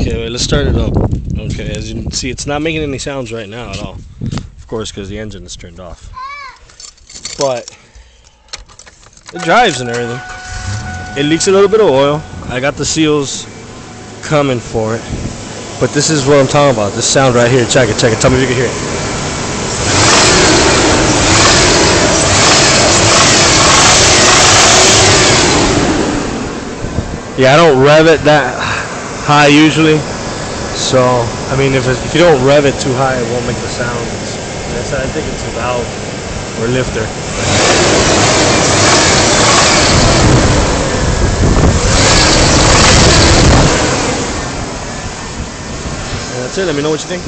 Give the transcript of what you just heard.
Okay, wait, let's start it up. Okay, as you can see, it's not making any sounds right now at all. Of course, because the engine is turned off. But it drives and everything. It leaks a little bit of oil. I got the seals coming for it. But this is what I'm talking about. This sound right here. Check it, check it. Tell me if you can hear it. Yeah, I don't rev it that high usually. So, I mean, if you don't rev it too high, it won't make the sound. I think it's a valve or lifter. And that's it. Let me know what you think.